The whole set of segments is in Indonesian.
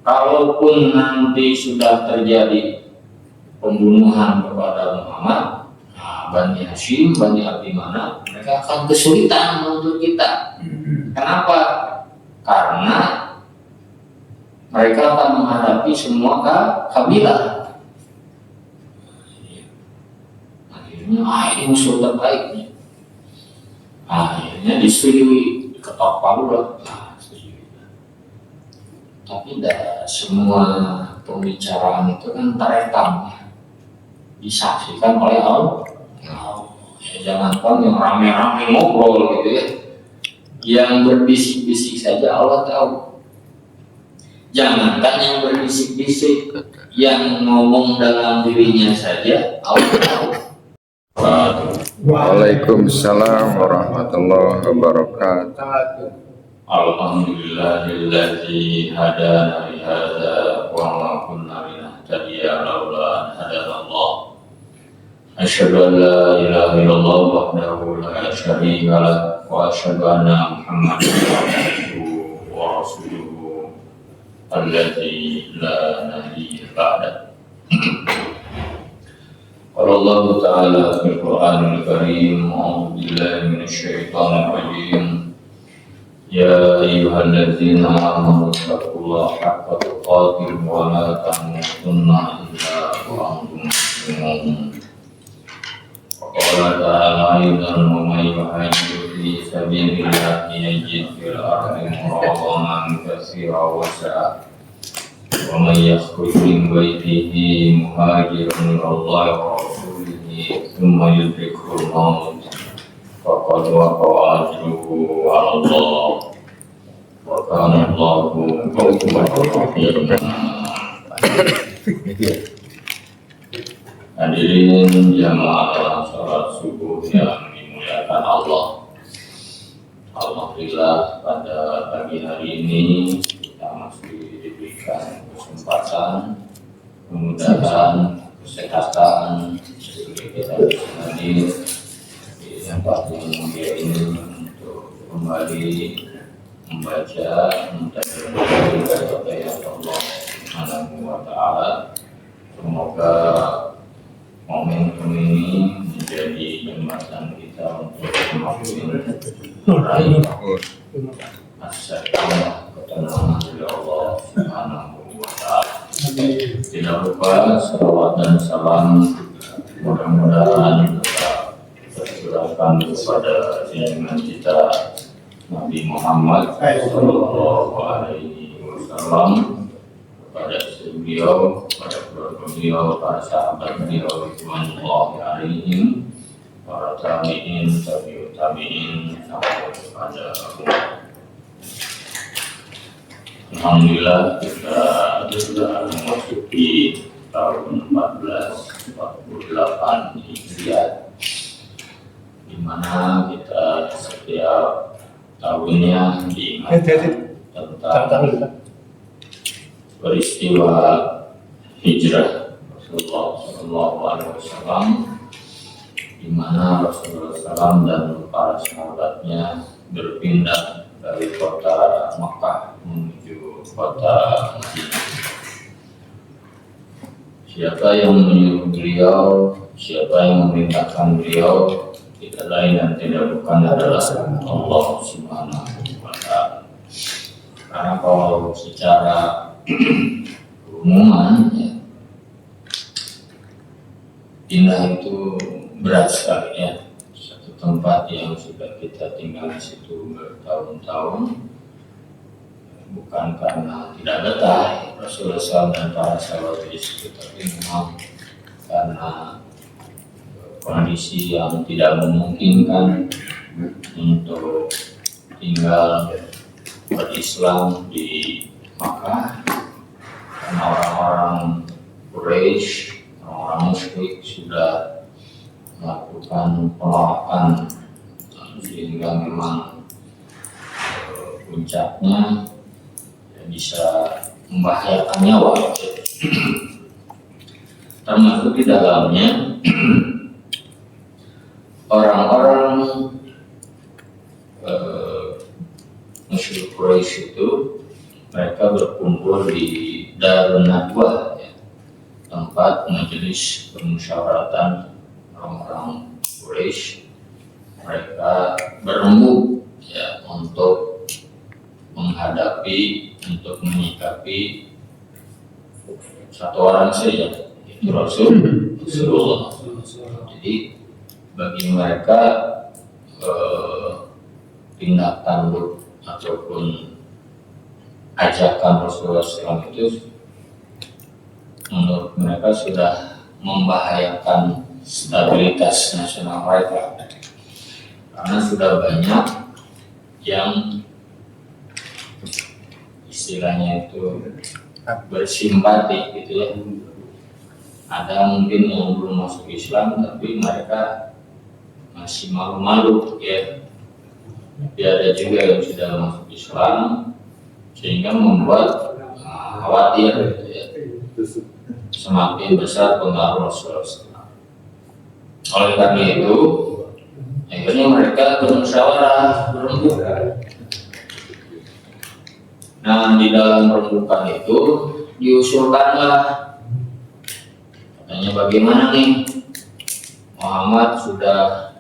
kalaupun nanti sudah terjadi pembunuhan kepada Muhammad, Bani Hashim, Bani Abdi Manaf, mereka akan kesulitan menuntut kita. Kenapa? Karena mereka akan menghadapi semua kabilah. Akhirnya ini musuh terbaiknya. Akhirnya disetujui, diketok palu lah. Tapi tidak semua pembicaraan itu kan terekam, disaksikan oleh Allah. Jangankan yang rame-rame ngobrol gitu ya, yang berbisik-bisik saja Allah tahu. Jangankan yang berbisik-bisik, yang ngomong dalam dirinya saja Allah tahu. Waalaikumsalam warahmatullahi wabarakatuh. Alhamdulillahilladzi hadana li hadza wa ma kunna linahtadiya laula an hadanallah. Asyhadu an la ilaha illallah wahdahu la syarika lah wa asyhadu anna Muhammadan abduhu wa rasuluhu alladzi la nabiyya ba'da. Qala Allah Ta'ala fil Qur'anil Karim, a'udzu billahi minasyaitonir rajim. Ya ayyuhalladzina amanu taqullaha haqqa tuqatih wa la tamutunna illa wa antum muslimun. Qala ta'ala aidan wa may yuhajir fi sabilillahi yajid fil ardi muragaman katsiran wa sa'a wa may yakhruj min baytihi muhajiran ila Allah wa rasulihi thumma yudrikul maut faqad waqa'a ajruhu 'ala Allah wa kana Allahu ghafurur rahim. Hadirin jamaah salat subuh yang dimuliakan Allah. Alhamdulillah pada pagi hari ini kita masih diberikan kesempatan, kemudahan, kesehatan, kita hadir di tempat yang mulia ini untuk kembali membaca ayat Allah Subhanahu wa Ta'ala. Semoga momentum ini menjadi jembatan kita untuk semakin meraih asyarakat ketenangan dari Allah Subhanahu wa Ta'ala. Tidak lupa salawat dan salam mudah-mudahan tetap tercurahkan kepada junjungan kita Nabi Muhammad Sallallahu Alaihi Wasallam, kepada istri beliau, kepada keluarga beliau, para sahabat beliau, Ridwanullahi alaihim, para tabi'in, tabi'ut tabi'in, sampai kepada umat. Alhamdulillah kita sudah memasuki tahun 1448 Hijriah, di mana kita setiap tahunnya diingatkan tentang peristiwa hijrah Rasulullah SAW, di mana Rasulullah SAW dan para sahabatnya berpindah dari kota Makkah menuju kota Madinah. Siapa yang menyuruh beliau, siapa yang memerintahkan beliau, tidak lain dan tidak bukan adalah Allah Subhanahu wa Ta'ala. Karena kalau secara umum ya, pindah itu berat sekali ya. Satu tempat yang sudah kita tinggal di situ bertahun-tahun, bukan karena tidak betah Rasulullah SAW dan para sahabat di situ, tapi memang karena kondisi yang tidak memungkinkan untuk tinggal berislam di Makkah, karena orang-orang Quraisy, orang-orang musyrik sudah melakukan penolakan, sehingga memang puncaknya bisa membahayakan nyawa. Termasuk di dalamnya orang-orang musyrik Quraisy itu, mereka berkumpul di Darun Nadwah, ya, tempat majelis permusyawaratan orang-orang Quraisy. Mereka berembuk ya untuk menghadapi, untuk menyikapi satu orang saja, itu Rasulullah. Jadi bagi mereka tindak tanduk ataupun ajakan Rasulullah SAW itu menurut mereka sudah membahayakan stabilitas nasional mereka, karena sudah banyak yang istilahnya itu bersimpati gitu ya. Ada mungkin yang belum masuk Islam tapi mereka masih malu-malu ya. Tapi ada juga yang sudah masuk Islam sehingga membuat khawatir gitu ya. Semakin besar pengaruh Rasulullah SAW. Oleh karena itu akhirnya mereka bermusyawarah, berembuk. Nah, di dalam rembukan itu diusulkanlah, katanya bagaimana nih, Muhammad sudah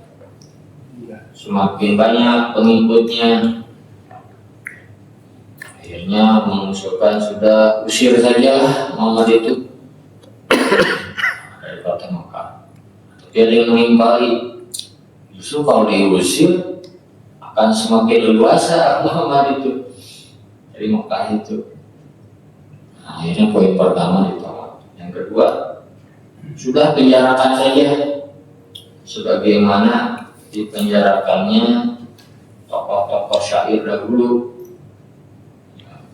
semakin banyak pengikutnya. Akhirnya mengusulkan sudah usir saja Muhammad itu dari kota Mekah. Tapi ada yang menimpali, justru kalau diusir akan semakin leluasa Muhammad itu dari Mekah itu. Nah, akhirnya poin pertama ditolak. Yang kedua, sudah penjarakan saja sebagaimana dipenjarakannya tokoh-tokoh syair dahulu.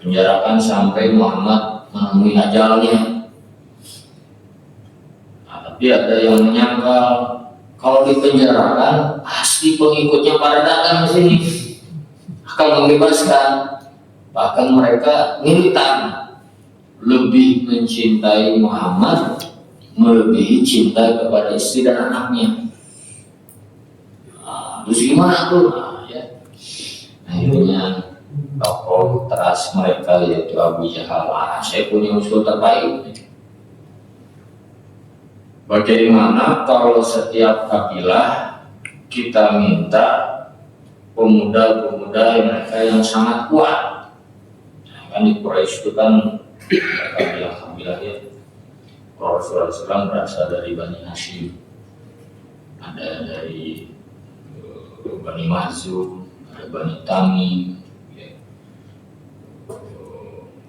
Penjarakan sampai Muhammad menemui ajalnya. Nah, tapi ada yang menyangkal kalau dipenjarakan pasti pengikutnya pada datang ke sini akan membebaskan. Bahkan mereka militan, lebih mencintai Muhammad melebihi cinta kepada istri dan anaknya. Nah, terus gimana tuh? Nah, ya. Akhirnya tokoh teras mereka yaitu Abu Jahal, saya punya usul terbaik. Bagaimana kalau setiap kabilah kita minta pemuda-pemuda mereka yang sangat kuat? Kan di Quraisy itu kan kabilah-kabilah ya. Rasulullah SAW berasal dari Bani Hashim, ada dari Bani Makhzum, ada Bani Tamim, ya.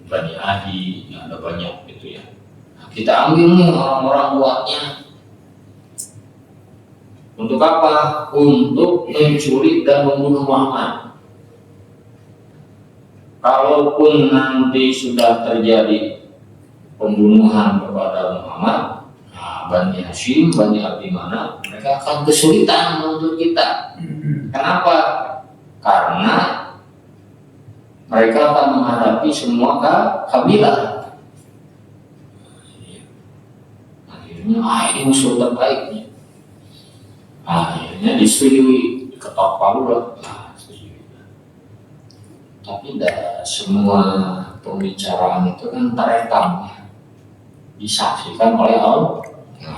Bani Adi, ya, ada banyak gitu ya. Nah, kita ambil nih orang-orang kuatnya. Untuk apa? Untuk mencuri dan membunuh Muhammad. Kalaupun nanti sudah terjadi pembunuhan kepada Muhammad, nah, Bani Hashim, Bani Abdi Manaf, mereka akan kesulitan menuntut kita. Kenapa? Karena mereka akan menghadapi semua kabilah. Akhirnya, ini musuh terbaiknya. Akhirnya disetujui, diketok palu lah. Tapi tidak semua pembicaraan itu kan terekam, disaksikan oleh Allah. Ya,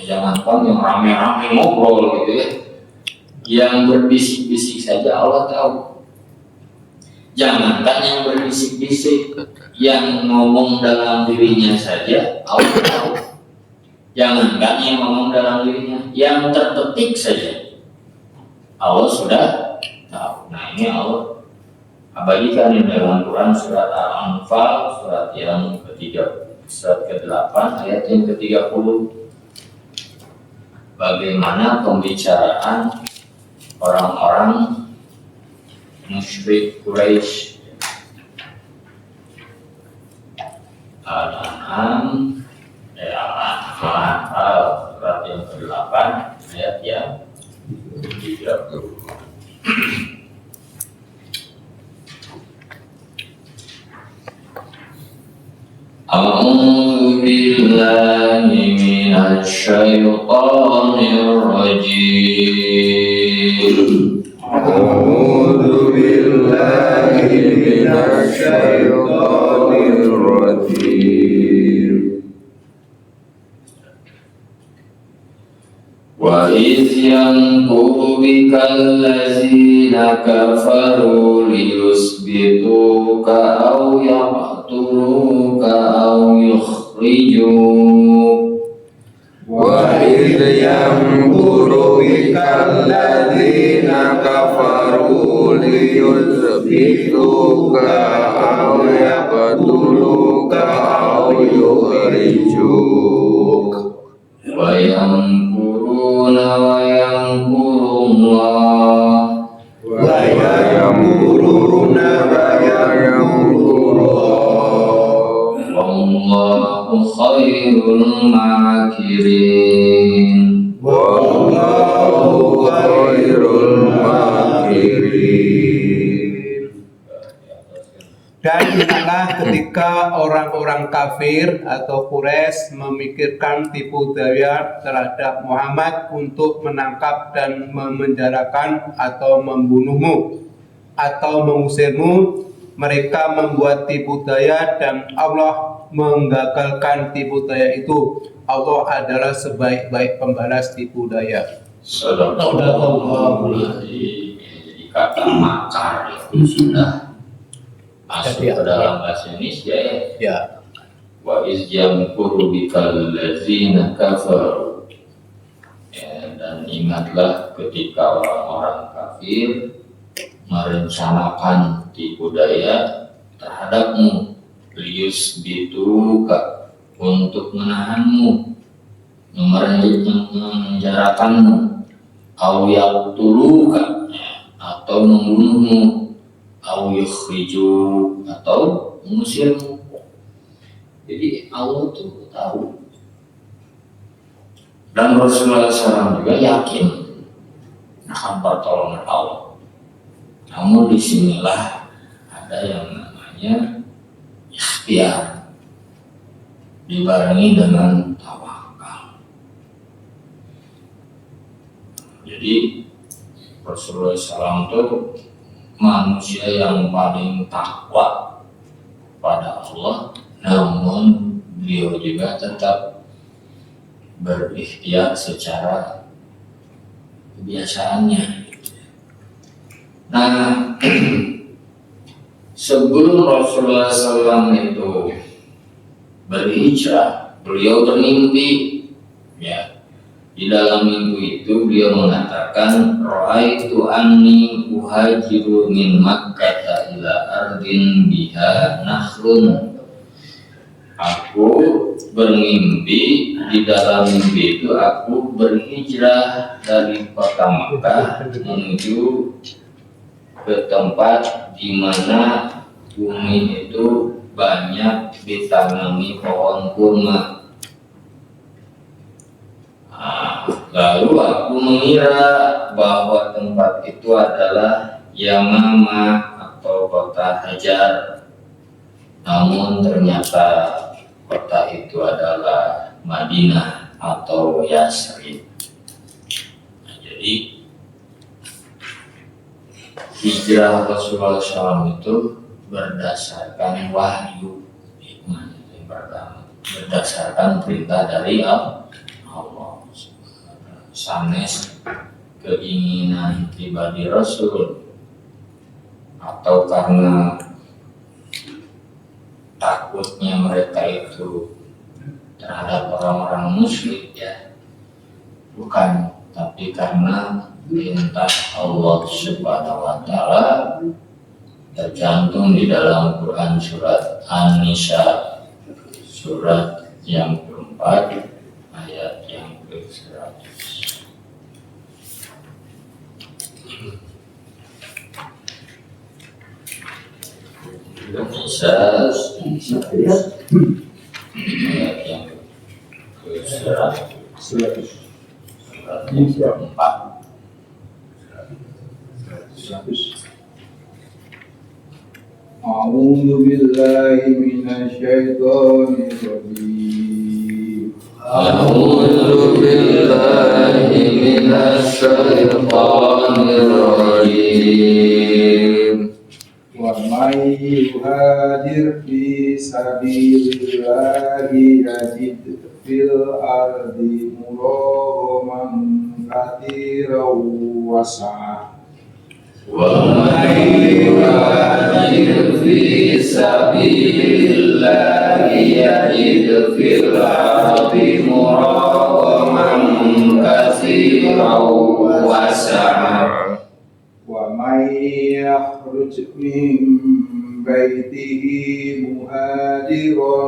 jangankan yang rame-rame ngobrol gitu ya, yang berbisik-bisik saja Allah tahu. Jangankan yang berbisik-bisik, yang ngomong dalam dirinya saja Allah tahu. Jangankan yang ngomong dalam dirinya, yang terpetik saja Allah sudah tahu. Nah, ini Allah abadikan di dalam Quran surat Al-Anfal, surat yang ketiga, surat ke-8 ayat yang ke-30. Bagaimana pembicaraan orang-orang musyrik Quraisy. Al-An'am, Al-Anfal, surat yang ke-8 ayat yang ke-30. A'udzu billahi minasy syaithanir rajim. A'udzu billahi minasy syaithanir rajim. وإذ يمكر بك الذين كفروا ليثبتوك أو يقتلوك أو يخرجوك وإذ يمكر بك الذين كفروا ليثبتوك أو يقتلوك أو يخرجوك ويمكرون ويمكر الله ويمكرون ويمكر الله والله خير الماكرين والله خير الماكرين. Dan ingatlah ketika orang-orang kafir atau Quraisy memikirkan tipu daya terhadap Muhammad untuk menangkap dan memenjarakan atau membunuhmu atau mengusirmu. Mereka membuat tipu daya dan Allah menggagalkan tipu daya itu. Allah adalah sebaik-baik pembalas tipu daya. Sadaqallahu alazim. Jadi kata makar itu sudah masuk ke dalam bahasa Indonesia ya. Wa iz yamkuru bikal ladzina kafaru. Dan ingatlah ketika orang-orang kafir merencanakan tipu daya terhadapmu, liyusbituka, untuk menahanmu, memenjarakanmu, au yaqtuluka, atau membunuhmu, au yukhrijuk, atau mengusirmu. Jadi Allah tuh tahu, dan Rasulullah SAW juga yakin akan pertolongan Allah. Namun disinilah ada yang namanya ikhtiar dibarengi dengan tawakal. Jadi Rasulullah SAW itu manusia yang paling takwa pada Allah, namun beliau juga tetap berikhtiar secara kebiasaannya. Nah, sebelum Rasulullah SAW itu berhijrah, beliau bermimpi. Ya, di dalam mimpi itu beliau mengatakan, "Ra'aitu anni uhajiru min Makkah ila ardin biha nakhlun." Aku bermimpi, di dalam mimpi itu aku berhijrah dari kota Makkah menuju ke tempat di mana bumi itu banyak ditanami pohon kurma. Lalu aku mengira bahwa tempat itu adalah Yamamah atau kota Hajar. Namun ternyata kota itu adalah Madinah atau Yasrib. Jadi hijrah Rasulullah SAW itu berdasarkan wahyu, yang pertama, berdasarkan perintah dari Allah. Sanes keinginan pribadi Rasul, atau karena takutnya mereka itu terhadap orang-orang musyrik, ya bukan, tapi karena perintah Allah Subhanahu wa Ta'ala tercantum di dalam Quran surat An-Nisa, surat yang keempat, ayat yang ke-100. An-Nisa ayat yang ke-100, surat yang keempat. A'udzu billahi minasyaitonir rajim. A'udzu billahi minasyaitonir rajim. Wa may yuhadir fi sabilillahi yajid fil ardi muraghaman katsiran wasa'a. ومن يهاجر في سبيل الله يجد في الأرض مراغما كثيرا وسعا ومن يخرج من بيته مهاجرا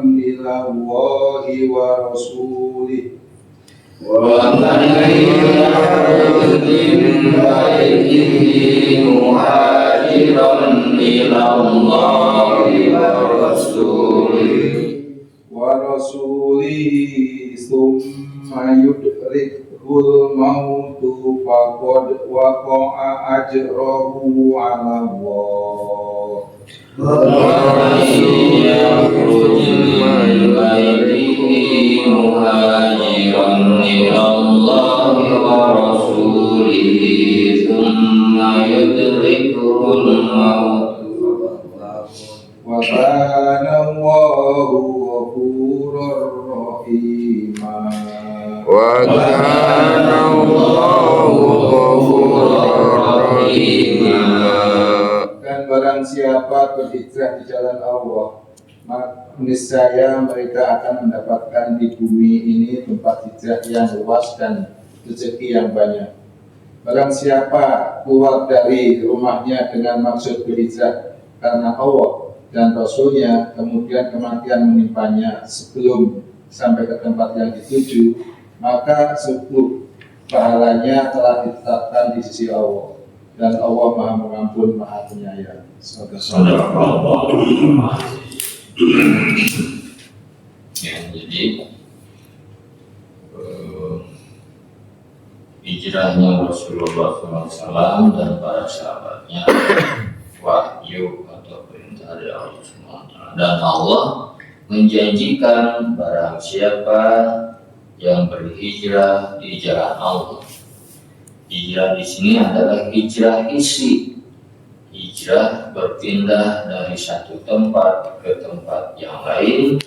إلى الله ورسوله ومن يخرج من بيته مهاجرا إلى الله ورسوله ثم يدركه الموت فقد وقع أجره على الله. ومن يخرج من بيته مهاجرا إلى الله ورسوله ثم يدركه الموت وكان الله غفورا رحيما. وكان الله غفورا رحيما. Dan barang siapa berhijrah di jalan Allah, maka niscaya mereka akan mendapatkan di bumi ini tempat hijrah yang luas dan rezeki yang banyak. Barang siapa keluar dari rumahnya dengan maksud berhijrah karena Allah dan Rasulnya, kemudian kematian menimpanya sebelum sampai ke tempat yang dituju, maka 10 pahalanya telah ditetapkan di sisi Allah, dan Allah Maha Pengampun, Maha Penyayang. Ya, jadi hijrahnya Rasulullah SAW dan para sahabatnya wahyu atau perintah dari Allah SWT. Dan Allah menjanjikan barang siapa yang berhijrah di jalan Allah. Hijrah di sini adalah hijrah isi. Hijrah berpindah dari satu tempat ke tempat yang lain,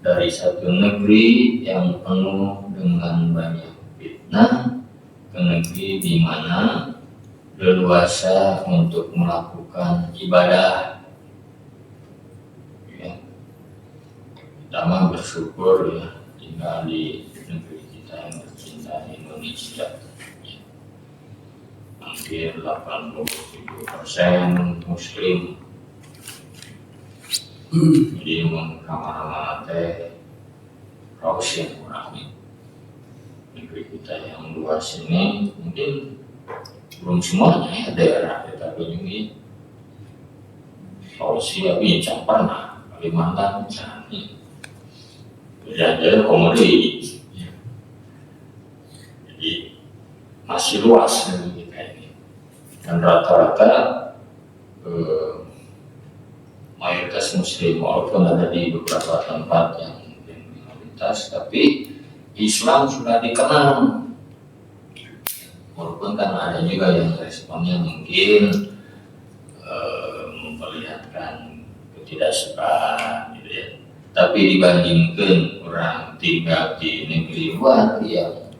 dari satu negeri yang penuh dengan banyak fitnah ke negeri di mana leluasa untuk melakukan ibadah. Ya. Kita mah bersyukur ya tinggal di negeri kita yang tercinta Indonesia. Hampir 87% Muslim. Jadi kemana-mana teh kaos yang kurang. Negeri kita yang luas ini mungkin belum semuanya ya daerah kita kunjungi. Sulawesi tapi campur nah, Kalimantan misalnya. Jadi komodi. Jadi masih luas negeri kita ini. Dan rata-rata mayoritas Muslim, walaupun ada di beberapa tempat yang mungkin minoritas, tapi Islam sudah dikenal. Walaupun kan ada juga yang responnya mungkin memperlihatkan ketidaksukaan gitu ya. Tapi dibandingkan orang tinggal di negeri luar yang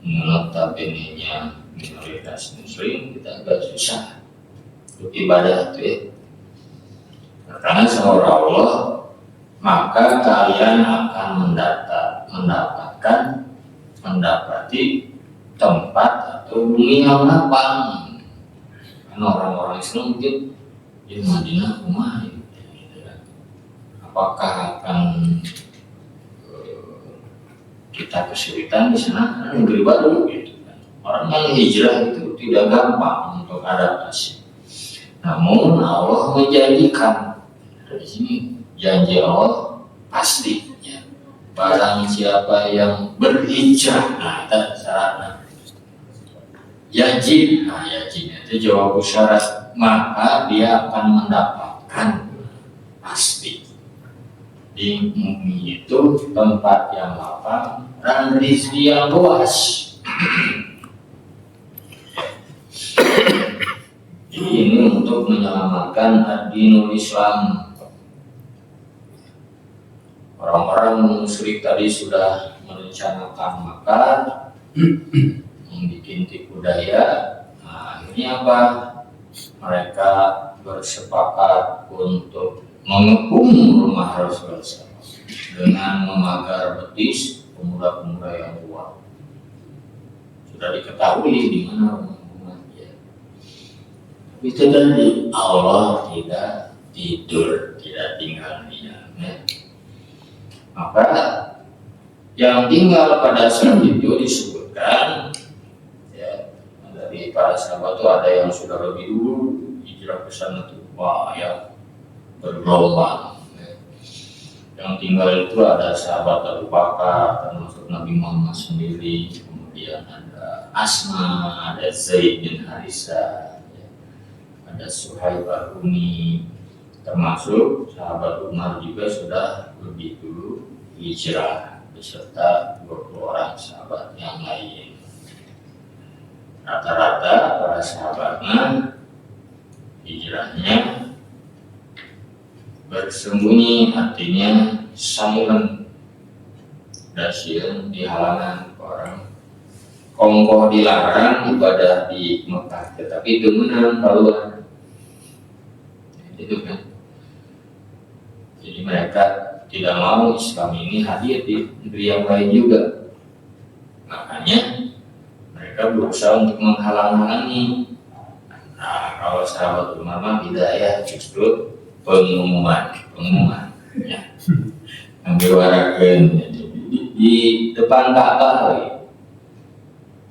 notabene-nya minoritas Muslim, kita agak susah untuk ibadah itu ya. Karena sama Allah, maka kalian akan mendapati tempat atau bumi yang lapang. Karena orang-orang Islam mungkin di Madinah rumah gitu ya. Apakah akan kita kesulitan di sana? Negeri baru gitu kan. Orang yang hijrah itu tidak gampang untuk adaptasi. Namun Allah menjanjikan, dari sini janji Allah pasti ya. Barang siapa yang berhijrah, nah itu syaratnya. Yajib, nah yajibnya itu jawab syarat, maka dia akan mendapatkan pasti di bumi itu tempat yang lapang dan rezeki yang luas. Jadi ini untuk menyelamatkan ad-dinul Islam. Orang-orang musyrik tadi sudah merencanakan makar, membuat tipu daya. Nah, akhirnya apa? Mereka bersepakat untuk mengepung rumah Rasulullah SAW dengan memagar betis pemuda-pemuda yang kuat. Sudah diketahui di mana rumah-rumahnya. Itu tadi Allah tidak tidur, tidak tinggal diam. Maka yang tinggal pada saat itu disebutkan ya, dari para sahabat itu ada yang sudah lebih dulu hijrah ke sana tuh, wah ya bergelombang. Yang tinggal itu ada sahabat Abu Bakar, termasuk Nabi Muhammad sendiri, kemudian ada Asma, ada Zaid bin Harisah, ada Suhaib Ar-Rumi, termasuk sahabat Umar juga sudah lebih dulu hijrah beserta 20 orang sahabat yang lain. Rata-rata para sahabatnya hijrahnya bersembunyi, artinya silent, dasir di halaman orang. Kongkoh dilarang ibadah di Mekah, tetapi demenan keluar. Itu kan. Jadi mereka tidak mau Islam ini hadir di negeri yang lain juga. Makanya mereka berusaha untuk menghalang-halangi. Nah, kalau sahabat Umar mah hidayah justru pengumuman ya. Ambil warakan di depan Ka'bah.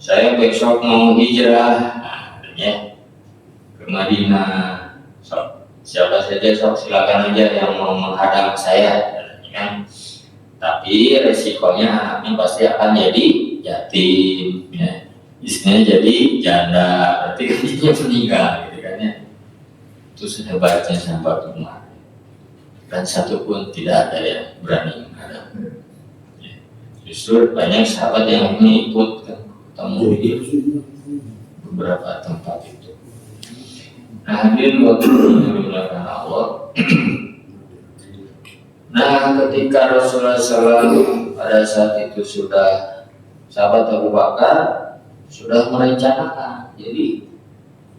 Saya besok mau hijrah, ya, ke Madinah. Siapa saja silakan aja yang mau menghadang saya, kan? Tapi resikonya anaknya pasti akan jadi yatim, ya. Istrinya jadi janda, berarti dia meninggal, gitu kan ya. Itu sehebatnya sahabat Umar, dan satu pun tidak ada yang berani menghadap. Ya. Justru banyak sahabat yang ikut kan, ketemu di beberapa tempat itu. Nah, hadirin waktu dimuliakan Allah. Nah, ketika Rasulullah SAW pada saat itu sudah, sahabat Abu Bakar sudah merencanakan. Jadi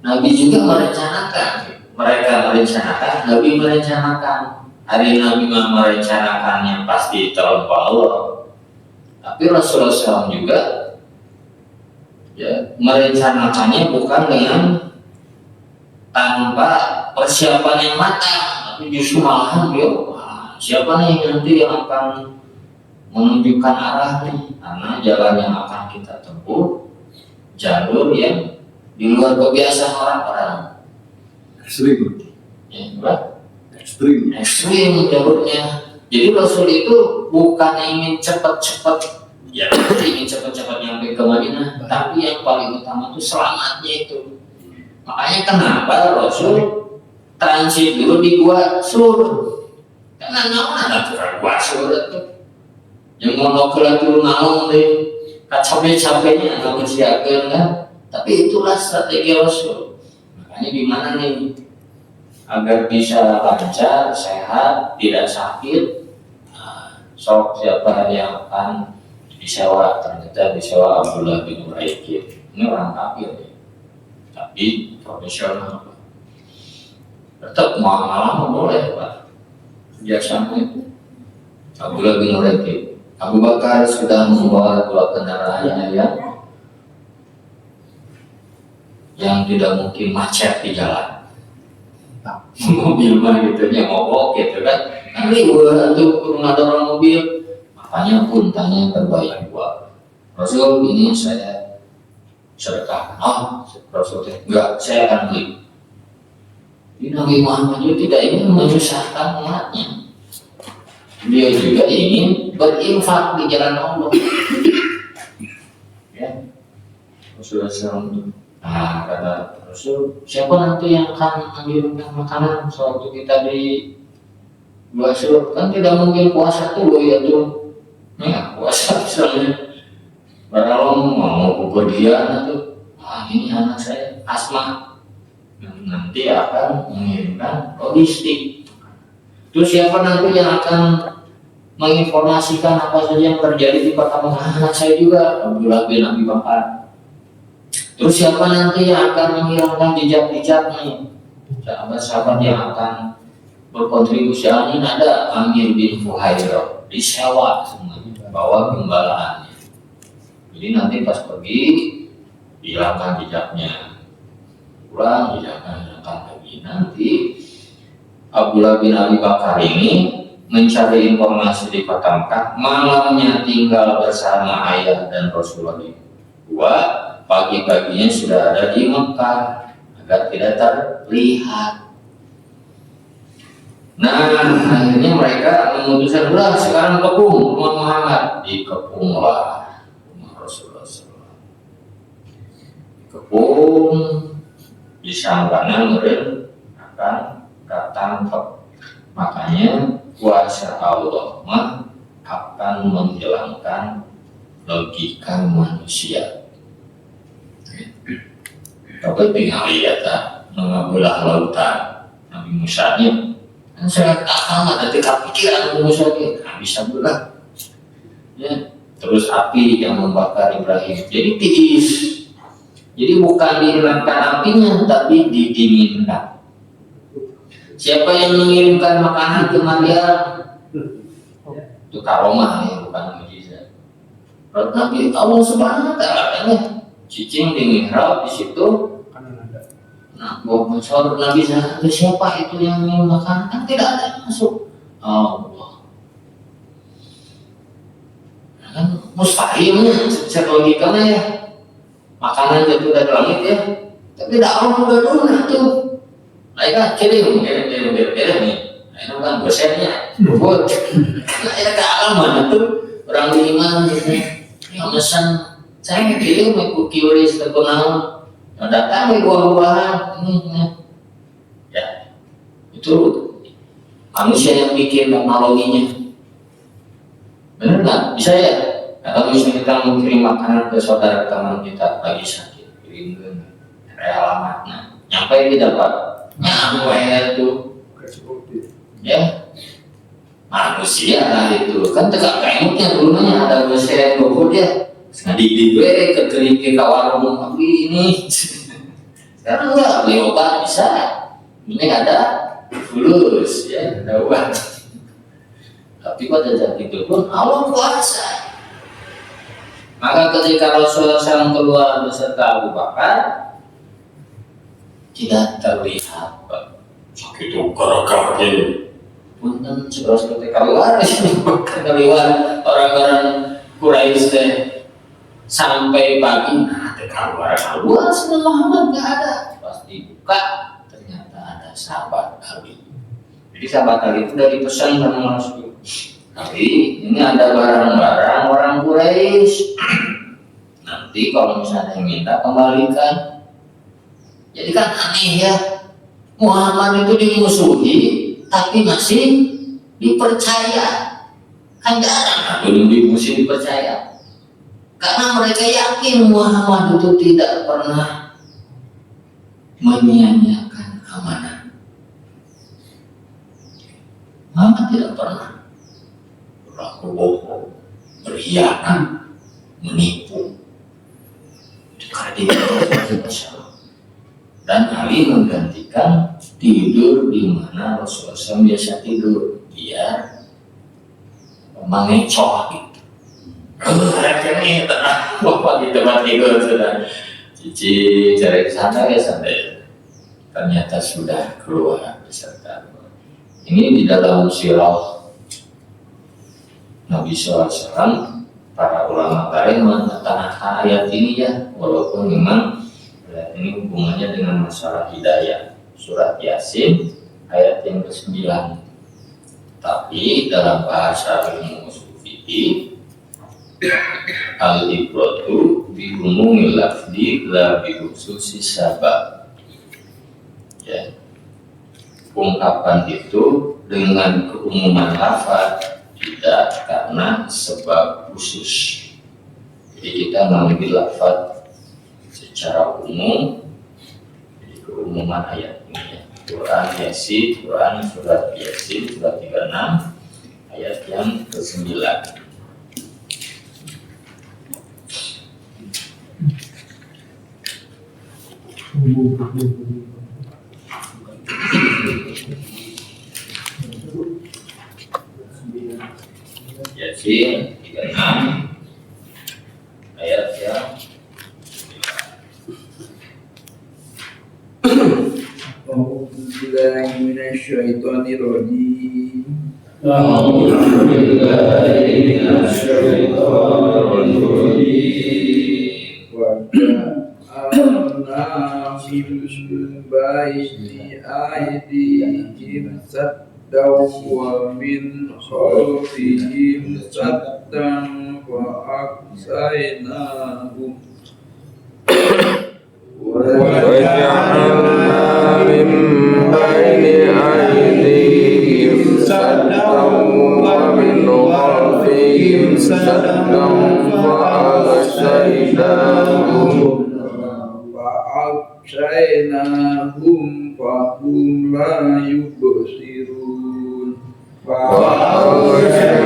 Nabi juga merencanakan. Mereka merencanakan, Nabi merencanakan. Hari Nabi merencanakannya pasti terlampau Allah. Tapi Rasulullah SAW juga ya merencanakannya bukan dengan tanpa persiapan yang matang, tapi justru malahan dia siapa nih nanti yang akan menunjukkan arah nih, karena jalan yang akan kita tempuh jalur yang di luar kebiasaan orang-orang. Ekstrim. Ya, Ekstrim jalurnya. Jadi Rasul itu bukan ingin cepat-cepat, ya ingin cepat-cepat nyampe ke Madinah, tapi yang paling utama itu selamatnya itu. Makanya kenapa Rasul transit dulu di Gua Sur? Karena naon ada tukang Gua Sur itu. Yang mau kelatur naon deh, capek-capeknya nggak bersiaga kan? Tapi itulah strategi Rasul. Makanya gimana nih agar bisa lancar, sehat, tidak sakit? Sok siapa yang akan disewa? Ternyata disewa Abdullah bin Uraiqid. Ini orang kafir ya, tapi profesional. Tetap malah boleh Pak, biasanya itu Abdullah bin Uraiqid. Abu Bakar sudah membawa 2 kendaraannya yang tidak mungkin macet di jalan. Mobil mah gitu nya mogok gitu kan. Nanti gua tuh rumah dorong mobil, makanya puntanya terbaik gua. Rasul ini saya sedekah. Rasul enggak, saya akan beli. Di Nabi Muhammad juga tidak ingin menyusahkan umatnya. Dia juga ingin berinfak di jalan Allah. Ya, Rasulullah SAW. Nah, kata Rasul, siapa nanti yang akan mengirimkan makanan sewaktu kita di Gua Sur? Kan tidak mungkin puasa dulu ya tuh. Ya, puasa misalnya. Barang mau kepergian itu, ini anak saya Asma. nanti akan mengirimkan logistik. Terus siapa nanti yang akan menginformasikan apa saja yang terjadi di kota Mekah? Anak saya juga, Abdullah bin Abi Bakar. Terus siapa nanti yang akan menghilangkan jejak-jejaknya? Sahabat-sahabat yang akan berkontribusi. Ini ada Amir bin Fuhairah, disewa semuanya, bawa gembalaannya. Jadi nanti pas pergi hilangkan jejaknya, pulang hilangkan lagi. Nanti Abdullah bin Abi Bakar ini mencari informasi di kota Mekah, malamnya tinggal bersama ayah dan Rasulullah dua, pagi-paginya sudah ada di Mekah agar tidak terlihat. Nah, akhirnya mereka memutuskan, udah sekarang kepung rumah Muhammad. Dikepunglah rumah Rasulullah SAW. Kepung, disangkanya mereka akan datang. Makanya kuasa Allah mah akan menghilangkan logika manusia. Tapi tinggal lihat mengabelah lautan Nabi Musa nya. Kan saya akal nanti kepikiran Musa nggak bisa belah. Ya. Terus api yang membakar Ibrahim. Jadi tiis. Jadi bukan dihilangkan apinya, tapi didinginkan. Siapa yang mengirimkan makanan ke Maryam? Itu karomah ya, bukan mujizat. Kalau Nabi Allah Subhanahu wa Ta'ala cicing di mihrab di situ. Nah, bocor Nabi siapa itu yang ingin makan? Kan tidak ada yang masuk. Allah. Kan mustahilnya secara logikanya ya. Makanan jatuh dari langit ya. Tapi tidak Allah udah dulu tuh. Mereka kirim nih. Itu kan dosennya. Buat. Karena ke alam mana tuh orang beriman gitu. Yang pesan saya kirim ikut kiuris terkenal. Datang buah-buahan ini. Ya, itu manusia yang bikin teknologinya. Benar nggak? Bisa ya? Kalau misalnya kita mau kirim makanan ke saudara teman kita lagi sakit, kirim alamatnya, nyampe tidak Pak? Nyampe itu, ya manusia lah itu. Kan tegak kaimutnya dulunya ada dosen bobot ya. Di ke keripik ke warung tapi ini sekarang enggak beli obat bisa, ini ada fulus ya, ada obat. Tapi pada saat itu pun Allah kuasa. Maka ketika Rasulullah SAW keluar beserta Abu Bakar, tidak terlihat sakit gara-gara punten seberapa keluar orang-orang Quraisy teh. Sampai pagi, keluar Nabi Muhammad nggak ada. Pasti buka, ternyata ada sahabat Ali. Jadi sahabat Ali itu udah dipesan sama Rasul. Tapi ini ada barang-barang orang Quraisy. Nanti kalau misalnya minta kembalikan. Jadi kan aneh ya, Muhammad itu dimusuhi, tapi masih dipercaya. Kan jarang belum dimusuhi dipercaya. Karena mereka yakin Muhammad itu tidak pernah menyia-nyiakan amanah. Muhammad tidak pernah berlaku bohong, berkhianat, menipu. Dan Ali menggantikan tidur di mana Rasulullah SAW biasa tidur, biar mengecoh gitu. Ini tenang, bapak di tempat tidur sudah cici cari kesana ya sampai ternyata sudah keluar beserta. Ini di dalam sirah Nabi SAW, para ulama lain menetapkan ayat ini ya, walaupun memang ayat ini hubungannya dengan masalah hidayah. Surat Yasin ayat yang ke-9. Tapi dalam bahasa ilmu ushul fiqih, al-ibratu bi umumil lafzi la bi khususi sabab. Ya. Ungkapan itu dengan keumuman lafaz, tidak karena sebab khusus. Jadi kita mengambil lafaz secara umum. Jadi keumuman ayat ini ya. Quran Yasin, Quran surat Yasin surat 36 ayat yang ke-9. Yasin 36 ayat yang A'udzubillahi minasyaitonirrajim. Waja'alna min baini aydihim saddan wa min khalfihim saddan wa aqsaynahum وجعلنا من بين أيديهم سدا ومن خلفهم سدا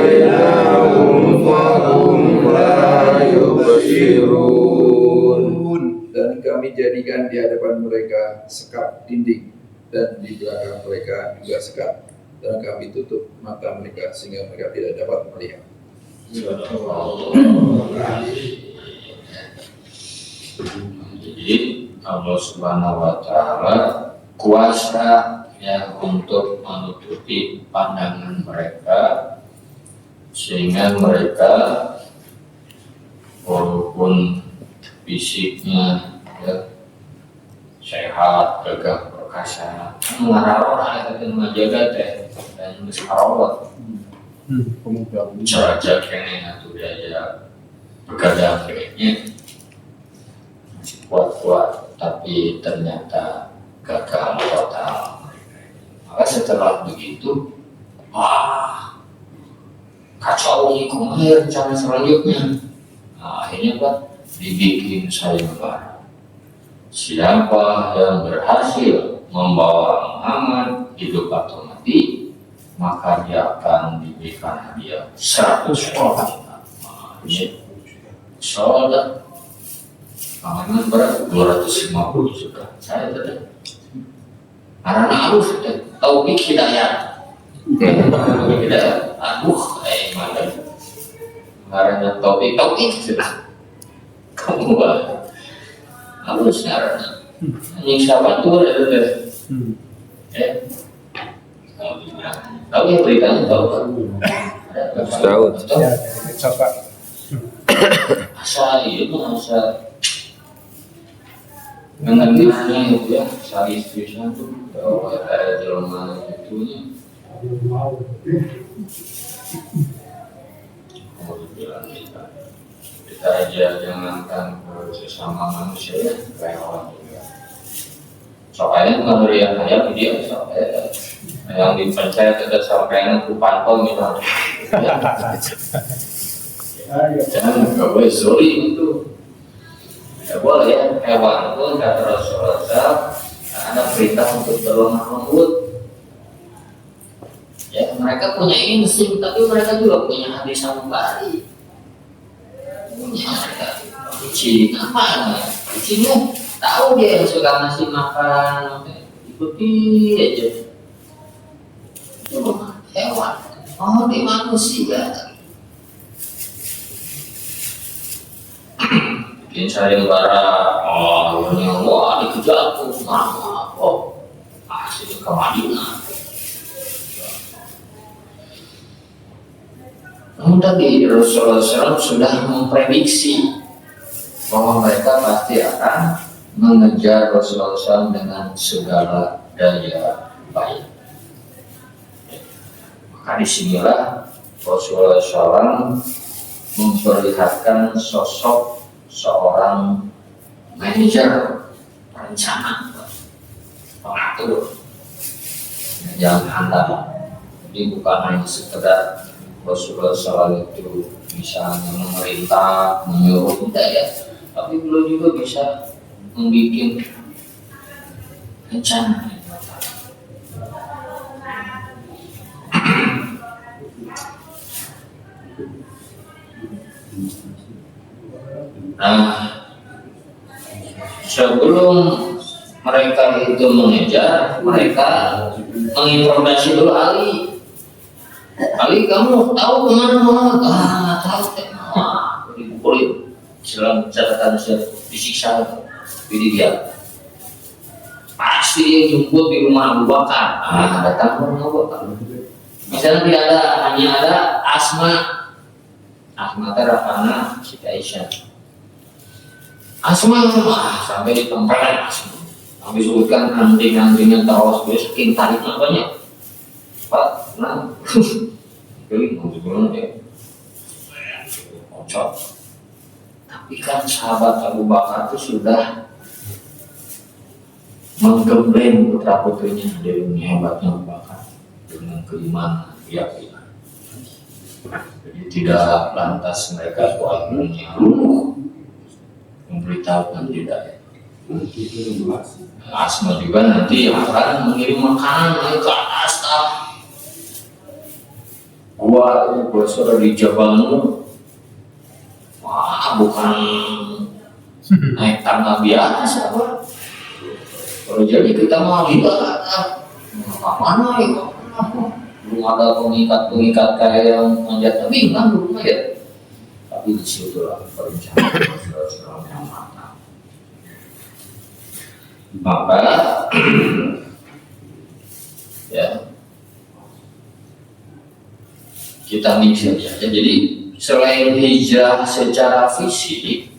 فأغشيناهم فهم لا يبصرون Dan kami jadikan di hadapan mereka sekat dinding dan di belakang mereka juga sekat, dan kami tutup mata mereka sehingga mereka tidak dapat melihat. Jadi Allah Subhanahu wa Ta'ala kuasa ya untuk menutupi pandangan mereka sehingga mereka walaupun fisiknya ya, sehat, gagah perkasa, mengarah itu menjaga teh dan bersarawat. Ceraja kene atau daya begadang kayaknya masih kuat-kuat, tapi ternyata gagal total. Maka setelah begitu, wah kacau nih kemarin rencana selanjutnya. Nah, akhirnya Pak dibikin sayembara. Siapa yang berhasil membawa Muhammad hidup atau mati, maka dia akan diberikan hadiah 100 orang. Nah, ini soalnya Muhammad berat 250 juga. Saya tadi karena harus taufik hidayah. Hidayah. Mana? Karena taufik sudah. Kamu harus karena ini siapa tuh ada tahu yang beritanya tahu kan? Tahu. Ya, coba. Asal itu asal mengenalnya itu ya sari spesial tuh kalau ada jelma itu mau dibilang kita aja jangankan sesama manusia ya kayak orang juga soalnya bukan dari yang kaya dia soalnya yang dipencet ada sampai aku pantau misalnya jangan nggak boleh zolim itu tidak boleh ya hewan pun kata Rasulullah ada perintah untuk berlemah lembut ya mereka punya insting tapi mereka juga punya hati sanubari punya mereka kucing apa kucingnya tahu dia yang suka ngasih makan ikuti aja itu hewan oh di manusia bikin sayembara oh ini wah dikejar tuh mama oh asli ke Madinah. Namun tadi Rasulullah SAW sudah memprediksi bahwa mereka pasti akan mengejar Rasulullah SAW dengan segala daya upaya. Maka disinilah Rasulullah SAW memperlihatkan sosok seorang manajer perencana pengatur yang handal. Jadi bukan hanya sekedar Rasulullah SAW itu misalnya memerintah, menyuruh tidak ya, tapi beliau juga bisa membuat bencana. Nah, sebelum mereka itu mengejar, mereka menginterogasi dulu Ali. Ali, kamu tahu kemana Muhammad? Ah, tahu. Dipukulin, dalam catatan disiksa, jadi dia pasti dia jemput di rumah Abu Bakar. Ah, datang ke rumah Abu Bakar. Misalnya tidak ada, hanya ada Asma. Asma terapana Siti Aisyah. Asma sampai ditempelin Asma. Kami sebutkan anting-antingnya terus saking tarik banyak. Pak, nah, pilih mau ya. Kocok. Tapi kan sahabat Abu Bakar itu sudah menggembleng putra putrinya dari hebatnya Abu Bakar dengan keimanan keyakinan. Jadi tidak lantas mereka kuatnya memberitahukan tidak. Asma juga nanti akan mengirim makanan naik ke atas gua itu bosor di Jabal Nur. Wah, bukan naik tangga biasa, Pak. Kalau jadi kita mau lihat mana ya? Belum ada pengikat kayak yang manjat tebing kan belum ya. Tapi di situ lah perencanaan yang matang. Maka ya kita mikir saja. Jadi selain hijrah secara fisik,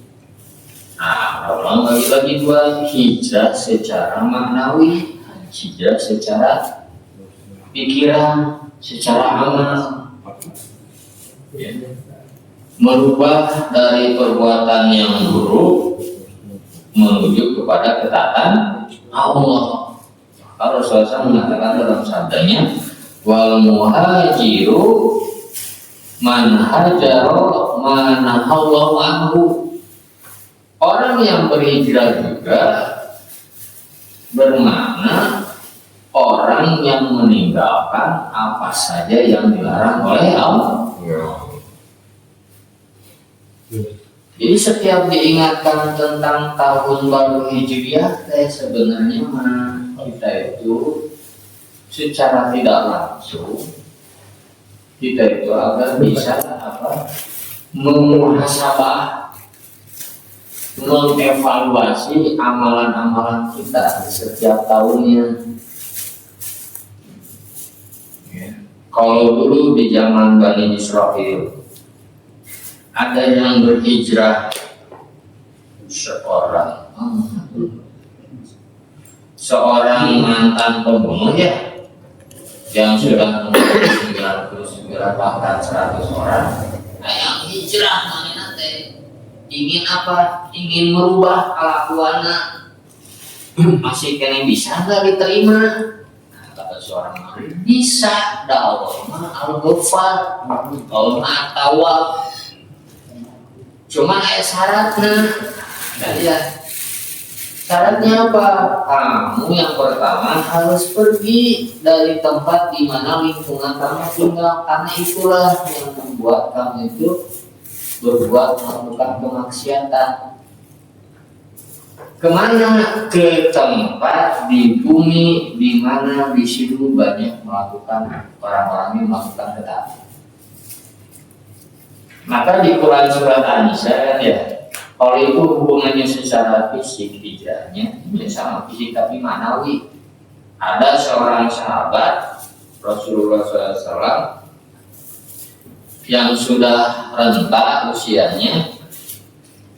nah orang bagi-bagi dua, hijrah secara maknawi, hijrah secara pikiran, secara amal, ya. Merubah dari perbuatan yang buruk menuju kepada ketaatan Allah. Kalau Rasulullah mengatakan dalam sabdanya, wal muhajiru man hajaro manahallahu anhu. Orang yang berhijrah juga bermakna orang yang meninggalkan apa saja yang dilarang oleh Allah. Jadi setiap diingatkan tentang tahun baru Hijriah, sebenarnya kita itu secara tidak langsung kita itu agar bisa memuhasabah, mengevaluasi amalan-amalan kita setiap tahunnya. Kalau dulu di zaman Bani Israil ada yang berhijrah seorang mantan pembunuh ya, yang sudah membunuh 99 bahkan 100 orang. Nah, yang hijrah nanti ingin apa? Ingin merubah kelakuannya. Masih kena bisa nggak diterima? Nah, kata seorang ahli, bisa. Allah al-Ghafar, Allah at-Tawwab. Cuma ada syaratnya. Lihat. Syaratnya apa? Kamu yang pertama harus pergi dari tempat di mana lingkungan kamu tinggal, karena itulah yang membuat kamu itu berbuat melakukan kemaksiatan. Kemana? Ke tempat di bumi di mana di situ banyak melakukan orang-orang yang melakukan ketaatan. Maka di Quran surat An-Nisa ya, kalau itu hubungannya secara fisik hijrahnya, ya sama fisik tapi manawi. Ada seorang sahabat Rasulullah SAW yang sudah renta usianya,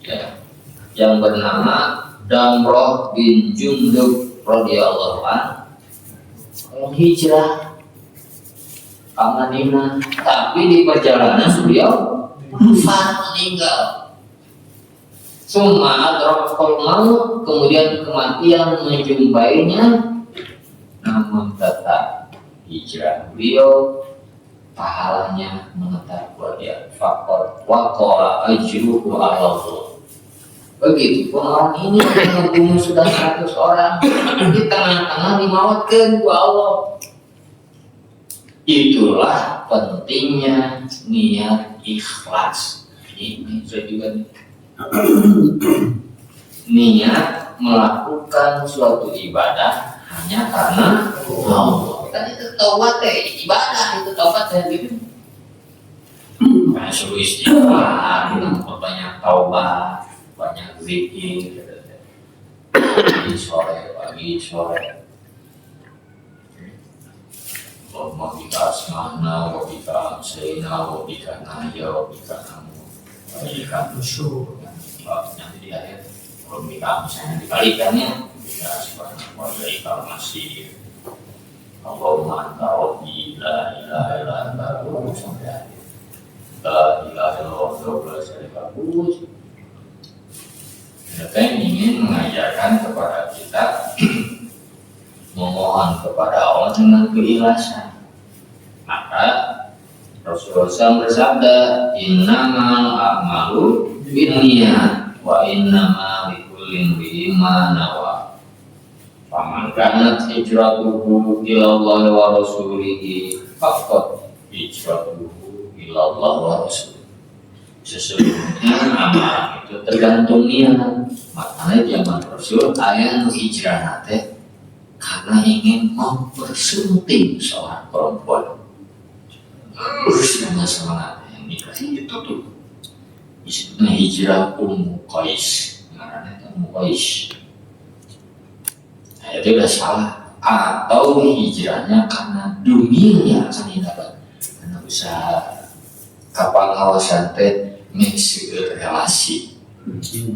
ya, yang bernama Damrah bin Jundub radhiyallahu anhu, hijrah ke Madinah, tapi di perjalanan beliau meninggal. Summa adrakal maut, kemudian kematian menjumpainya, namun tetap hijrah beliau pahalanya menetap kepada fakor waqala ajruhu ala Allah. Begitupun orang ini yang membunuh sudah 100 orang di tengah-tengah dimautkan ku Allah. Itulah pentingnya niat ikhlas. Ini saya juga niat melakukan suatu ibadah hanya karena Allah. Kan itu taubat ibadah, itu taubat gitu. Kayak suruh istighfar, banyak taubat, banyak zikir, pagi sore. Wabika asmana, wabika amsayna, wabika nahya, wabika namu, wabika nusyur. Nanti di akhir, wabika amsayna dibalikannya, wabika asmana, wabika masih. Allahumma anta rabbi, la ilaha illa anta, sampai akhir. La ilaha illallah, la syarika lahu. Kita ingin mengajarkan kepada kita memohon kepada Allah dengan keikhlasan. Maka Rasulullah SAW bersabda, innamal a'malu binniyat wa innama likulli imri'in ma nawa. Faman kanat hijratuhu ila Allah wa rasulihi faqad hijratuhu ila Allah wa rasulihi. Sesungguhnya amal itu tergantung niat. Makanya zaman Rasul ayat hijrah teh karena ingin mempersunting seorang perempuan. Dengan semangat yang nikah itu tuh. Disebutnya hijrah Ummu Qais. Karena itu Ummu Qais. Nah, itu udah salah. Atau hijrahnya karena dunia yang akan didapat. Karena usaha kapal kawasan teh mengisi relasi.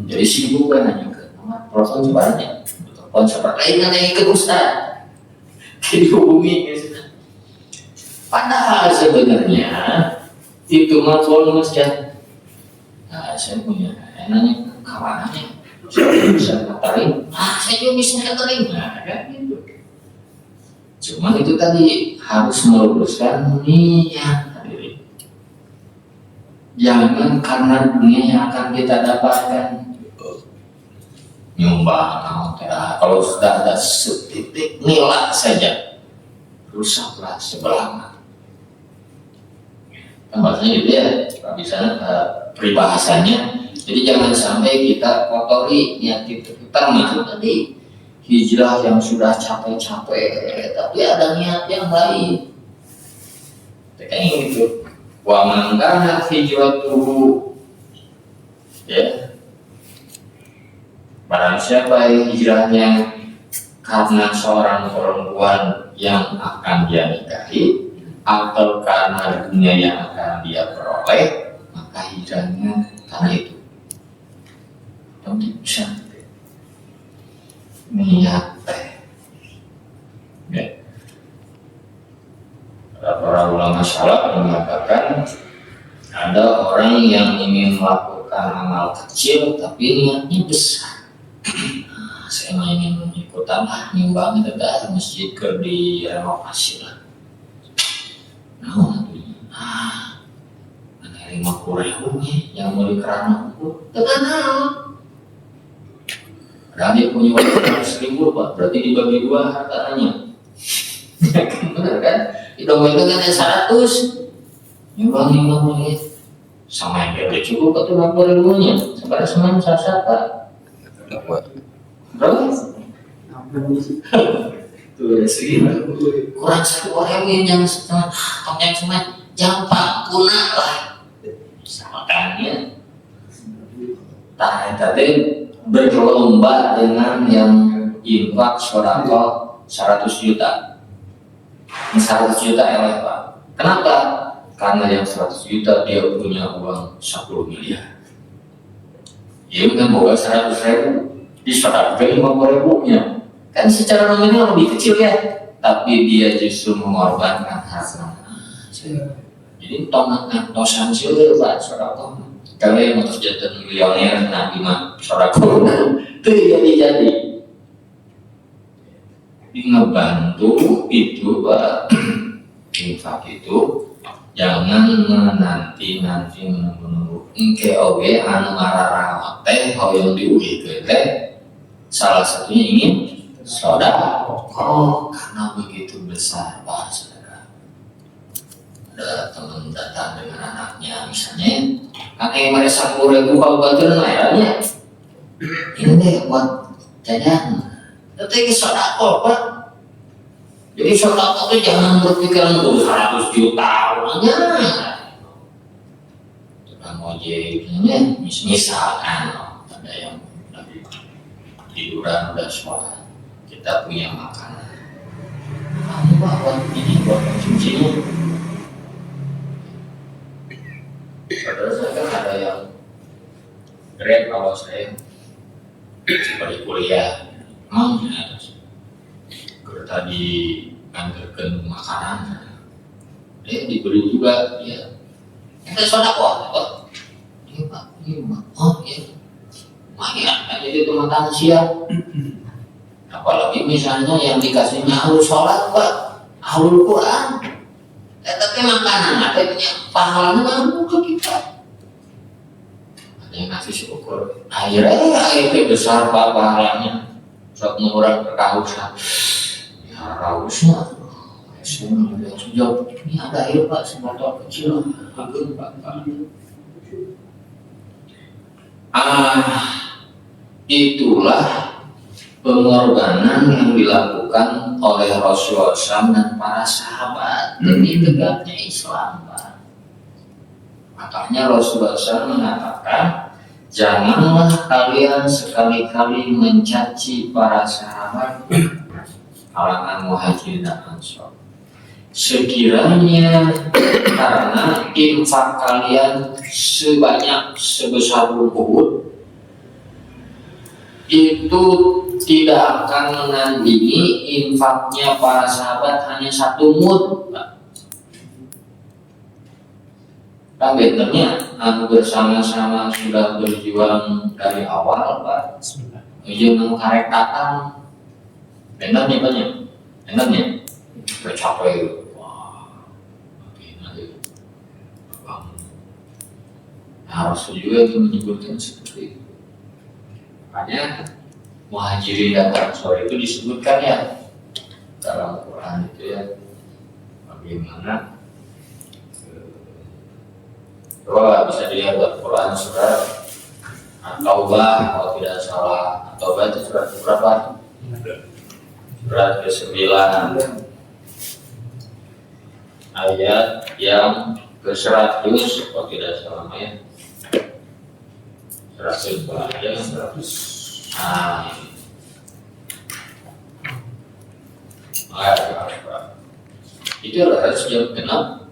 Jadi sibuk kan hanya ke telepon sebanyak. Telepon seperti ini ke Ustaz. Dihubungi. Padahal sebenarnya itu telepon masjid. Nah, saya punya nanya kawanannya. Saya bisa catering. Saya juga bisa catering. Nah, kan gitu. Cuma itu tadi harus meluruskan niat. Jangan karena dunia yang akan kita dapatkan nyumbang, kalau sudah ada setitik nilai saja rusaklah sebelah. Maksudnya gitu ya, bisa peribahasanya. Jadi jangan sampai kita kotori niat kita. Termasuk tadi hijrah yang sudah capek-capek, tapi ada niat yang lain. Kayak gitu. Wa man kana hijratuhu, ya, barang siapa yang hijrahnya karena seorang perempuan yang akan dia nikahi atau karena dunia yang akan dia peroleh, maka hijrahnya karena itu. Tapi bisa niat ya. Para ulama salaf mengatakan ada orang yang ingin melakukan amal kecil tapi niatnya besar. Saya ingin ikutan nyumbang ke masjid ke direnovasi lah. Nah, ada 50.000 yang mau dikerana aku, tekan. Padahal dia punya uang 100.000 Pak, berarti dibagi 2 hartanya. Benar kan? Didongeng dengan 100 nyumbang 50 sama yang dia cukup atau 50.000-nya sekarang semuanya sasar Pak. Berapa? Tuh segitu kurang 1 orang yang setengah yang cuma jampak kuna lah sama kannya. Tadi berlomba dengan yang infak sedekah 100 juta. 100 juta eleh Pak. Kenapa? Karena yang 100 juta dia punya uang 10 miliar. Dia kan bawa 100.000, disedekahkan 50.000-nya. Kan secara nominal lebih kecil ya, tapi dia justru mengorbankan harta. Jadi tosan sih Pak, sedekah. Kalau yang mau jadi milioner, nabi mah sedekah. Itu jadi. Ngebantu itu Pak, infak itu Jangan menanti-nanti menunggu-nunggu. Engke oge anu ngararawat teh hoyong diuhikeun teh salah satunya ingin sedekah. Karena begitu besar Pak saudara. Ada teman datang dengan anaknya misalnya, kakek mereka 10.000 kalau bantuan airnya. Ini deh buat jajan. Tapi sedekah Pak. Jadi sedekah itu jangan berpikiran 100 juta aja. Tukang ojek misalkan ada yang lagi tiduran udah sholat, kita punya makanan. Kamu bawa ini buat konsumsinya. Saudara saya kan ada yang grab kalau saya seperti kuliah, emangnya tadi nganterkan makanan, dia diberi juga dia. Kita sedekah, ini Pak, oh iya, lumayan, jadi itu makan siang. Apalagi misalnya yang dikasihnya ahlul sholat Pak, ahlul Quran, tapi makanan ada punya pahalanya mampu ke kita. Ada yang ngasih syukur, akhirnya besar Pak pahalanya, saat mengurangi kehausan. Harusnya saya jawab ini ada air Pak sebotol kecil agung Pak. Itulah pengorbanan yang dilakukan oleh Rasulullah SAW dan para sahabat demi tegaknya Islam Pak. Makanya Rasulullah SAW mengatakan janganlah kalian sekali-kali mencaci para sahabat kalangan Muhajirin dan Ansor. Sekiranya karena infak kalian sebanyak sebesar Uhud itu tidak akan menandingi infaknya para sahabat hanya 1 mud. Kan benernya anu bersama-sama sudah berjuang dari awal Pak. Ujung karek datang. Enaknya banyak, enaknya capek. Wah, nanti harus juga menyebutkan seperti itu. Makanya Muhajirin dan Ansor itu disebutkan ya dalam Quran itu ya, bagaimana coba bisa dilihat dalam Quran surat At-Taubah kalau tidak salah. At-Taubah itu surat berapa? Surat ke-9 ayat yang ke-100 kalau tidak salah ya. 100 ayat 100. Itu adalah yang kenal.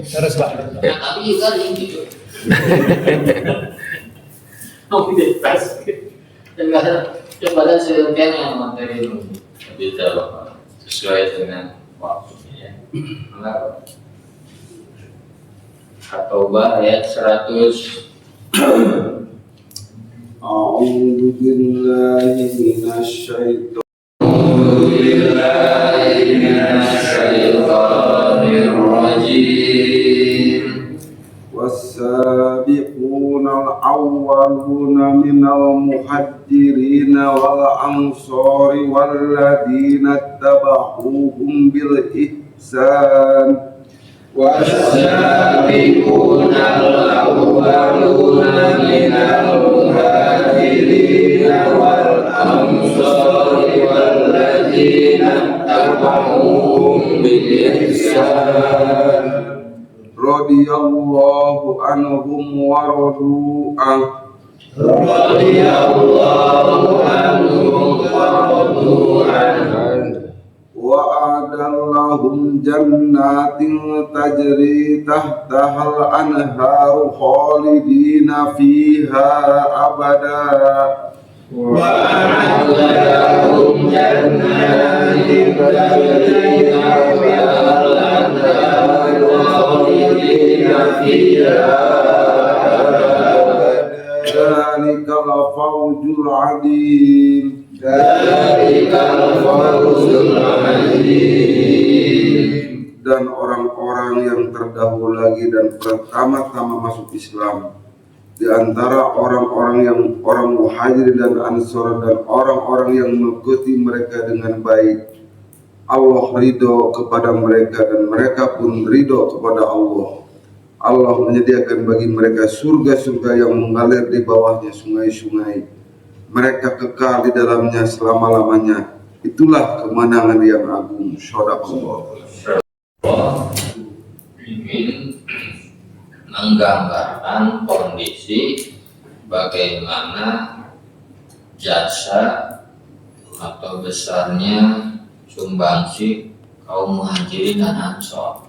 Terus Pak. Tapi juga ini gitu. Oh, tidak pas. Coba sekian yang materi itu bisa sesuai dengan waktunya. Enggak. At-Taubah ayat 100. A'udzu billahi minasy Bismillahirrahmanirrahim. والسابقون الأولون من المهاجرين والأنصار والذين اتبعوهم بالإحسان والسابقون الأولون من المهاجرين والأنصار والذين اتبعوهم بإحسان radhiyallahu anhum wa radu an radhiyallahu anhum wa radu an wa adallahum jannatin tajri tahtahal anharu khalidina fiha abada wa adallahum jannatin tajri tahtahal anharu khalidina fiha ذلك الفوز العظيم ذلك الفوز العظيم dan orang-orang yang terdahulu lagi dan pertama-tama masuk Islam di antara orang Muhajirin dan Ansor dan orang-orang yang mengikuti mereka dengan baik. Allah ridho kepada mereka dan mereka pun ridho kepada Allah. Allah menyediakan bagi mereka surga-surga yang mengalir di bawahnya sungai-sungai. Mereka kekal di dalamnya selama-lamanya. Itulah kemenangan yang agung. Shadaqallah. Ingin menggambarkan kondisi bagaimana jasa atau besarnya sumbangsi kaum Muhajirin dan Ansor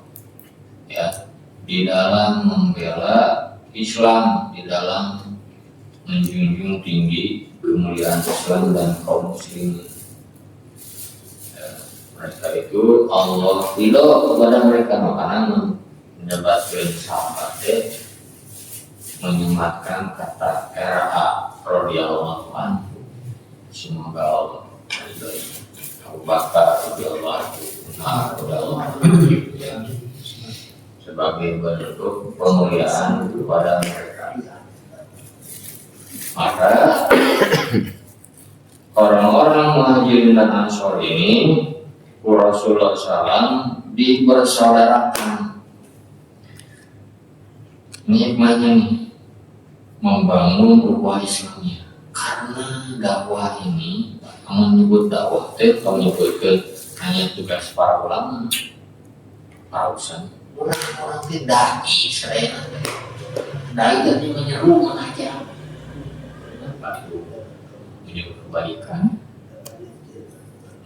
ya di dalam membela Islam, di dalam menjunjung tinggi kemuliaan Islam dan kaum muslimin. Mereka itu Allah ridho kepada mereka, makanya mendapatkan sahabatnya menyematkan kata RA radhiyallahu anhu. Semoga Allah ridhoi Abu Bakar radhiyallahu anhu, Umar radhiyallahu anhu ya, sebagai bentuk pemuliaan kepada mereka. Maka orang-orang Muhajirin dan Ansor ini Rasulullah SAW dipersaudarakan. Nikmatnya nih membangun ukhuwah Islamnya, karena dakwah ini menyebut dakwah menyebutkan hanya tugas para ulama, para ustaz. Orang-orang tidak Israel, dai jadi menyeru mengajak, menyuruh kebaikan,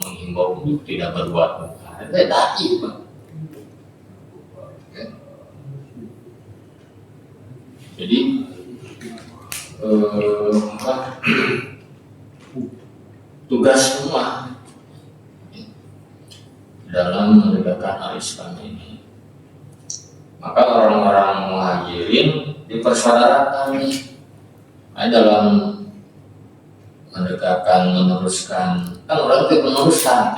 menghimbau untuk tidak berbuat mungkar. Dai, Pak. Jadi tugas semua dalam menegakkan al-Islam ini. Maka orang-orang Muhajirin dipersaudarakan dalam menegakkan, meneruskan. Kan orang itu meneruskan,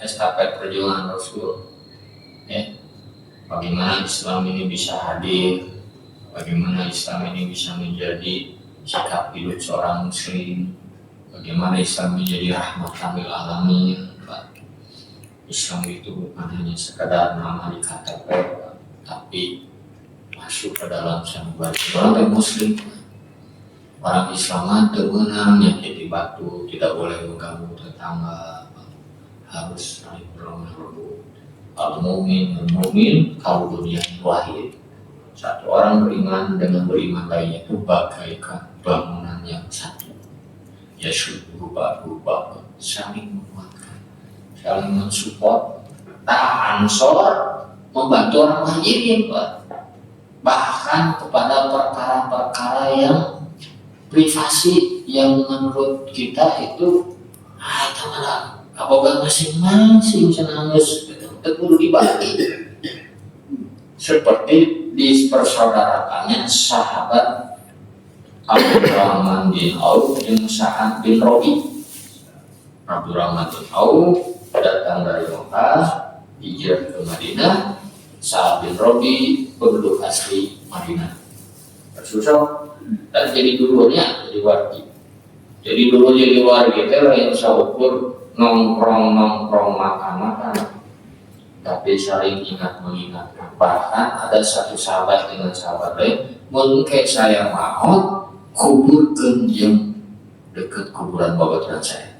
estafet perjuangan Rasul. Ya. Bagaimana Islam ini bisa hadir, bagaimana Islam ini bisa menjadi sikap hidup seorang muslim, bagaimana Islam menjadi rahmatan lil alamin. Islam itu bukan hanya sekadar nama di KTP, tapi masuk ke dalam sanubari orang muslim. Orang Islam terbenam yang jadi batu, tidak boleh mengganggu tetangga, harus saling berlomba-lomba. Kalau mukmin kalau dunia wahid. Satu orang beriman dengan beriman lainnya itu bagaikan bangunan yang satu. Ya berubah saling menguatkan, saling mensupport. Ansor membantu orang Muhajirin, Pak. Bahkan kepada perkara-perkara yang privasi yang menurut kita itu teman kaboga masing-masing senangus perlu dibagi. Seperti dipersaudarakannya sahabat Abdurrahman bin Auf dan Sa'ad bin Rabi. Abdurrahman bin Auf datang dari Mekah, hijrah ke Madinah. Sa'ad bin Rabi penduduk asli Madinah. Susah dan jadi dulunya jadi wargi. Jadi dulu jadi wargi itu yang saukur nongkrong makan, tapi saling ingat mengingatkan. Bahkan ada satu sahabat dengan sahabat lain, mungkin saya mau kuburkan yang dekat kuburan babaturan saya.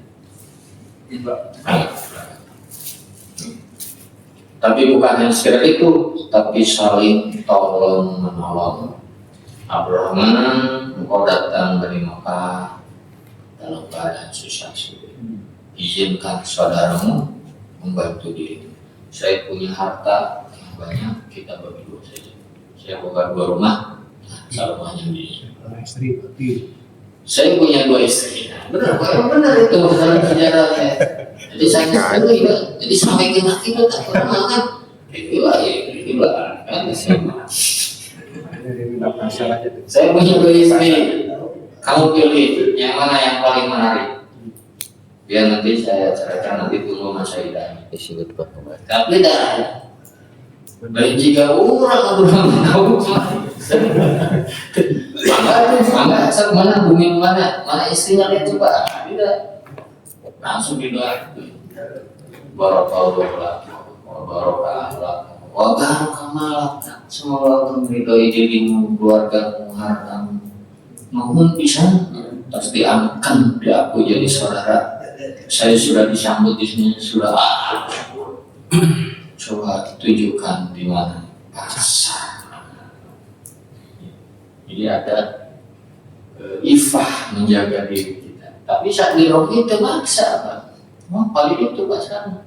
Tapi bukan hanya sekedar itu, tapi saling tolong menolong. Abdurrahman, engkau datang dari Mekah dalam keadaan susah sulit. Izinkan saudaramu membantu dirimu. Saya punya harta yang banyak, kita bagi dua saja. Saya buka 2 rumah, kalau hanya di Istri, saya punya 2 istri. Benar itu dalam sejarahnya. Jadi saya setuju, jadi sampai kita tak pernah kan. Itulah kan saya punya 2 istri. Kamu pilih yang mana yang paling menarik. Biar nanti saya ceritakan nanti tunggu masa idah. Tapi dah Lain jika orang tahu mangga asal mana bumi mana istrinya lihat coba tidak langsung didoakan barakallah wa barakallah semoga meridhoi dirimu keluargamu hartamu mohon pisan harus diangkat aku jadi saudara saya sudah disambut di sini sudah coba tunjukkan di mana pasar. Jadi ada ifah menjaga diri kita. Tapi saat di roh itu maksa Pak. Mau paling itu pasar.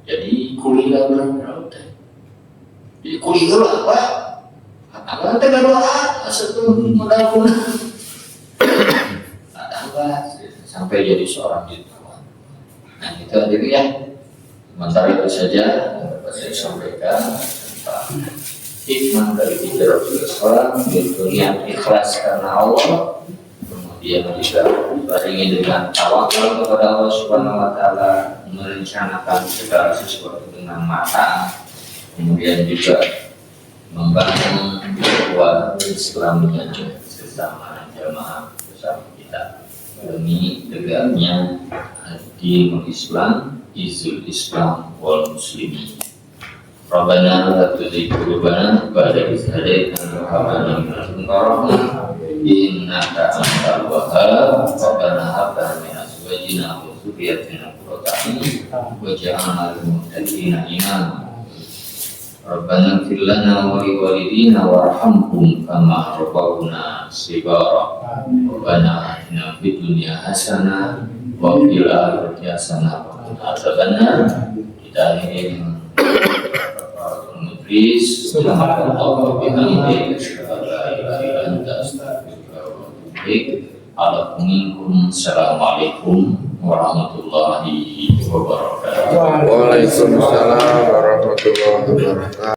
Jadi kuliah berapa? Jadi kuliah apa? Apa tega doa asal modal pun. Ada sampai jadi seorang jutawan. Nah itu jadi ya. Sementara itu saja saya sampaikan tentang hikmah dari hijrah Rasulullah yaitu niat ikhlas karena Allah, kemudian juga dibarengi dengan tawakal kepada Allah Subhanahu Wa Taala, merencanakan segala sesuatu dengan matang, kemudian juga membangun kuat Islam dengan sesama jamaah bersama kita demi tegaknya dinul Islam, izul Islam wal muslimin. Rabbana la tuzigh qulubana ba'da idh hadaytana wa hab lana min ladunka rahmah innaka antal wahhab. Rabbana hab lana min azwajina wa dhurriyyatina qurrata a'yun waj'alna lil muttaqina imama. Rabbana ighfir lana wa li walidina warhamhum kama rabbawna shighara. Rabbana atina fid dunya hasanah wa fil akhirati hasanah wa qina adzabannar. Kita ingin Please, subhanallah bihamdihi asyhadu an la ilaha illa anta astaghfiruka wa atubu ilaik. Assalamualaikum warahmatullahi wabarakatuh. Waalaikumsalam warahmatullahi wabarakatuh.